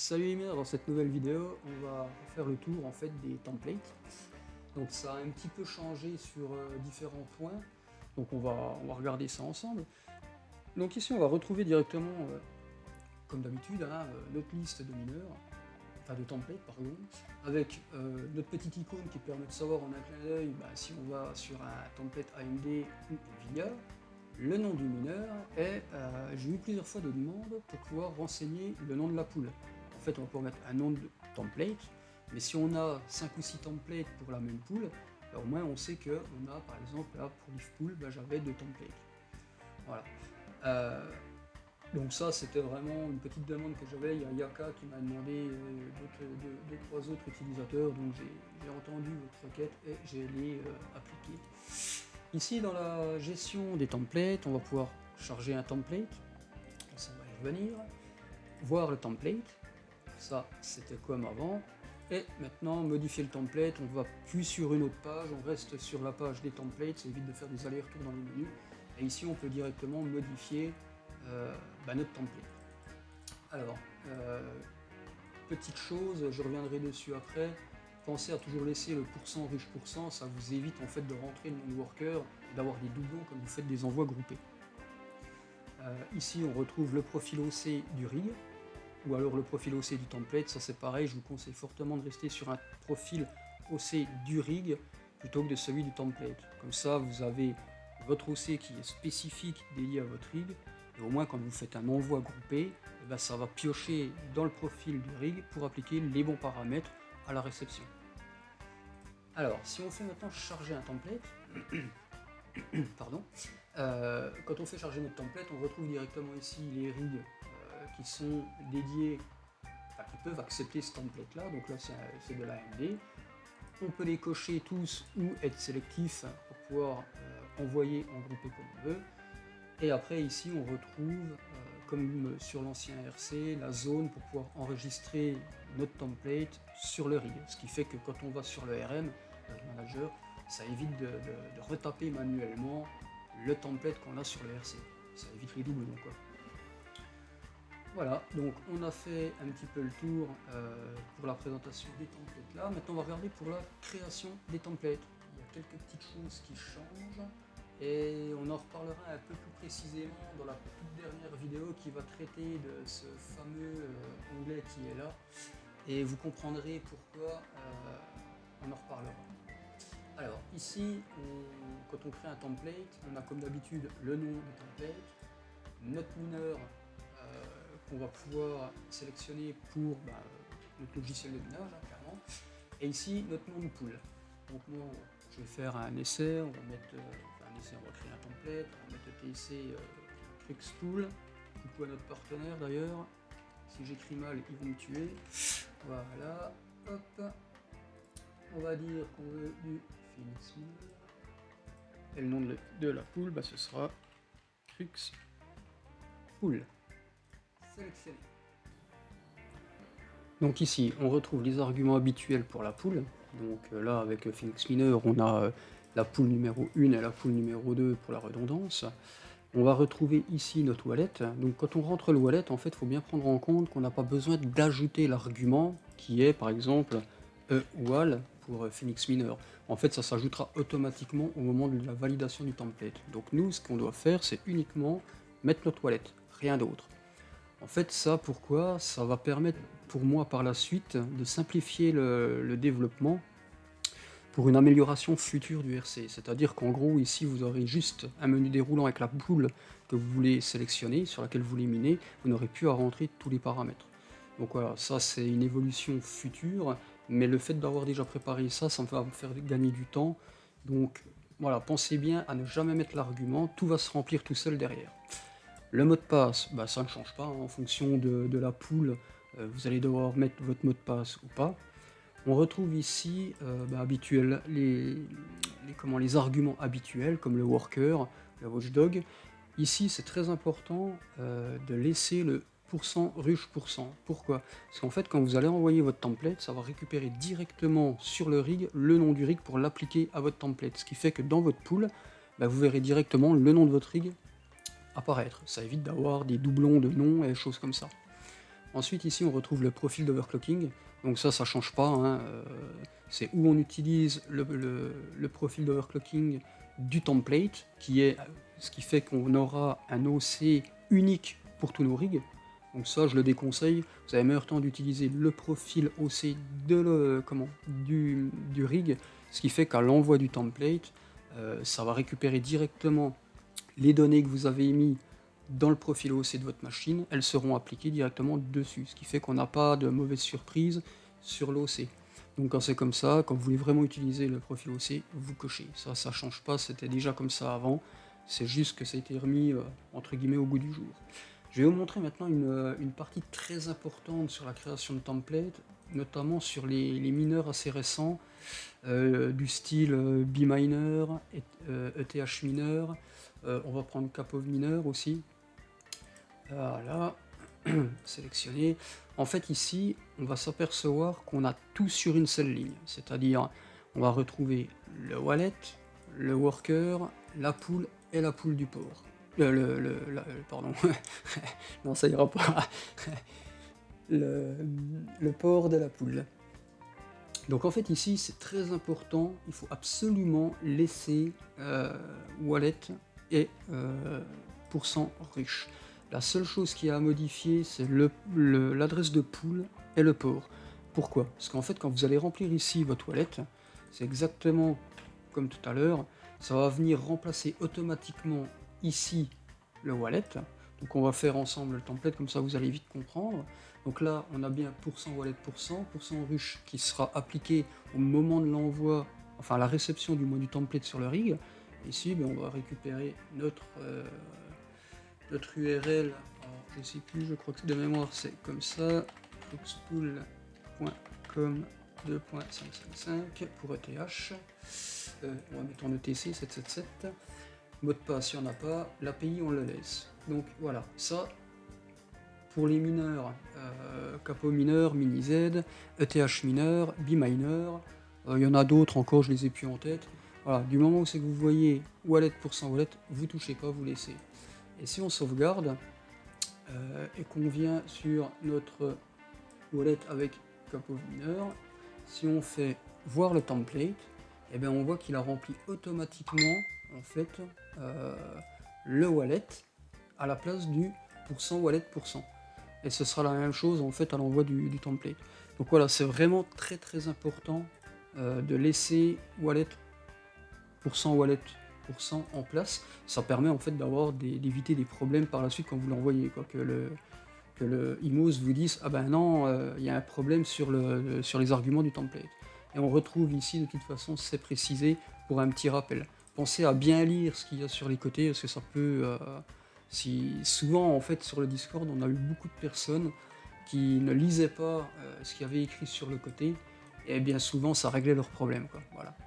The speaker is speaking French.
Salut les mineurs, dans cette nouvelle vidéo, on va faire le tour en fait des templates. Donc ça a un petit peu changé sur différents points. Donc on va regarder ça ensemble. Donc ici on va retrouver directement, comme d'habitude, notre liste de mineurs, enfin de templates pardon, avec notre petite icône qui permet de savoir en un clin d'œil si on va sur un template AMD ou Nvidia, le nom du mineur, et j'ai eu plusieurs fois des demandes pour pouvoir renseigner le nom de la poule. En fait, on va pouvoir mettre un nom de template, mais si on a 5 ou 6 templates pour la même poule, au moins on sait qu'on a, par exemple, là pour l'IFPool, j'avais 2 templates. Voilà. Donc ça, c'était vraiment une petite demande que j'avais. Il y a Yaka qui m'a demandé, deux, trois autres utilisateurs, donc j'ai entendu votre requête et j'ai les appliqués. Ici, dans la gestion des templates, on va pouvoir charger un template, ça va y revenir, voir le template, ça c'était comme avant, et maintenant modifier le template, on va plus sur une autre page, on reste sur la page des templates, ça évite de faire des allers-retours dans les menus, et ici on peut directement modifier notre template. Alors, petite chose, je reviendrai dessus après, pensez à toujours laisser le pourcent riche pourcent, ça vous évite en fait de rentrer le nom de worker et d'avoir des doublons quand vous faites des envois groupés. Ici on retrouve le profil OC du rig, ou alors le profil OC du template, ça c'est pareil, je vous conseille fortement de rester sur un profil OC du rig plutôt que de celui du template. Comme ça vous avez votre OC qui est spécifique dédié à votre rig, et au moins quand vous faites un envoi groupé, ça va piocher dans le profil du rig pour appliquer les bons paramètres à la réception. Alors, si on fait maintenant charger un template, pardon, quand on fait charger notre template, on retrouve directement ici les rigs qui sont dédiés, qui peuvent accepter ce template là, donc là c'est de l'AMD. On peut les cocher tous ou être sélectif pour pouvoir envoyer en groupé comme on veut. Et après ici on retrouve, comme sur l'ancien RC, la zone pour pouvoir enregistrer notre template sur le rig. Ce qui fait que quand on va sur le RM, le manager, ça évite de retaper manuellement le template qu'on a sur le RC. Ça évite les doublons quoi. Voilà, donc on a fait un petit peu le tour pour la présentation des templates là. Maintenant on va regarder pour la création des templates. Il y a quelques petites choses qui changent. Et on en reparlera un peu plus précisément dans la toute dernière vidéo qui va traiter de ce fameux onglet qui est là. Et vous comprendrez pourquoi on en reparlera. Alors ici, quand on crée un template, on a comme d'habitude le nom du template, notre mineur qu'on va pouvoir sélectionner pour notre logiciel de minage, clairement. Et ici, notre nom de pool. Donc moi, je vais faire un essai, on va mettre... on va créer un template, on va mettre le TC CruxTool, coucou à notre partenaire d'ailleurs, si j'écris mal ils vont me tuer, voilà, hop, on va dire qu'on veut du Phoenix Miner, et le nom de la pool, ce sera CruxPool, sélectionné. Donc ici on retrouve les arguments habituels pour la pool, donc là avec Phoenix Miner on a la pool numéro 1 et la pool numéro 2 pour la redondance. On va retrouver ici notre wallet. Donc quand on rentre le wallet, en fait, il faut bien prendre en compte qu'on n'a pas besoin d'ajouter l'argument qui est par exemple eWal pour Phoenix Miner. En fait, ça s'ajoutera automatiquement au moment de la validation du template. Donc nous, ce qu'on doit faire, c'est uniquement mettre notre wallet, rien d'autre. En fait, ça, pourquoi? Ça va permettre pour moi par la suite de simplifier le développement pour une amélioration future du RC, c'est-à-dire qu'en gros ici vous aurez juste un menu déroulant avec la pool que vous voulez sélectionner, sur laquelle vous voulez miner, vous n'aurez plus à rentrer tous les paramètres. Donc voilà, ça c'est une évolution future, mais le fait d'avoir déjà préparé ça, ça va me faire gagner du temps, donc voilà, pensez bien à ne jamais mettre l'argument, tout va se remplir tout seul derrière. Le mot de passe, ça ne change pas, en fonction de la pool, vous allez devoir mettre votre mot de passe ou pas. On retrouve ici les arguments habituels comme le worker, le watchdog. Ici c'est très important de laisser le pourcent ruche pourcent. Pourquoi? Parce qu'en fait quand vous allez envoyer votre template, ça va récupérer directement sur le rig le nom du rig pour l'appliquer à votre template. Ce qui fait que dans votre pool, vous verrez directement le nom de votre rig apparaître. Ça évite d'avoir des doublons de noms et des choses comme ça. Ensuite, ici, on retrouve le profil d'overclocking. Donc ça change pas, hein, c'est où on utilise le profil d'overclocking du template, qui est ce qui fait qu'on aura un OC unique pour tous nos rigs. Donc ça, je le déconseille. Vous avez meilleur temps d'utiliser le profil OC du rig, ce qui fait qu'à l'envoi du template, ça va récupérer directement les données que vous avez émises dans le profil OC de votre machine, elles seront appliquées directement dessus, ce qui fait qu'on n'a pas de mauvaise surprise sur l'OC. Donc quand c'est comme ça, quand vous voulez vraiment utiliser le profil OC, vous cochez. Ça change pas, c'était déjà comme ça avant, c'est juste que ça a été remis entre guillemets au goût du jour. Je vais vous montrer maintenant une partie très importante sur la création de templates, notamment sur les mineurs assez récents, du style bminer, ETH mineur, on va prendre Capov mineur aussi. Voilà, sélectionner. En fait ici, on va s'apercevoir qu'on a tout sur une seule ligne, c'est-à-dire on va retrouver le wallet, le worker, la pool et la pool du port. Pardon, non ça ira pas. le port de la pool. Donc en fait ici c'est très important, il faut absolument laisser wallet et pourcent riche. La seule chose qui a à modifier, c'est l'adresse de pool et le port. Pourquoi? Parce qu'en fait, quand vous allez remplir ici votre wallet, c'est exactement comme tout à l'heure, ça va venir remplacer automatiquement ici le wallet. Donc on va faire ensemble le template, comme ça vous allez vite comprendre. Donc là, on a bien pourcent wallet pourcent ruche qui sera appliqué au moment de l'envoi, enfin la réception du moins du template sur le rig. Ici, on va récupérer notre URL, alors, je sais plus, je crois que de mémoire c'est comme ça, foxpool.com 2.555 pour ETH, on va mettre en ETC 777, mot de passe il n'y en a pas, l'API on le laisse. Donc voilà, ça pour les mineurs, Capo mineur, MiniZ, ETH mineur, bminer, il y en a d'autres encore, je les ai plus en tête. Voilà, du moment où c'est que vous voyez wallet pourcent wallet, vous touchez pas, vous laissez. Et si on sauvegarde et qu'on vient sur notre wallet avec Capov mineur, si on fait voir le template, eh bien on voit qu'il a rempli automatiquement en fait le wallet à la place du pourcent wallet pourcent. Et ce sera la même chose en fait à l'envoi du template. Donc voilà, c'est vraiment très très important de laisser wallet en place. Ça permet en fait d'éviter des problèmes par la suite quand vous l'envoyez, que le IMOS vous dise ah ben non, il y a un problème sur les arguments du template. Et on retrouve ici de toute façon c'est précisé pour un petit rappel. Pensez à bien lire ce qu'il y a sur les côtés parce que ça peut souvent en fait sur le Discord on a eu beaucoup de personnes qui ne lisaient pas ce qu'il y avait écrit sur le côté et bien souvent ça réglait leurs problèmes, quoi. Voilà.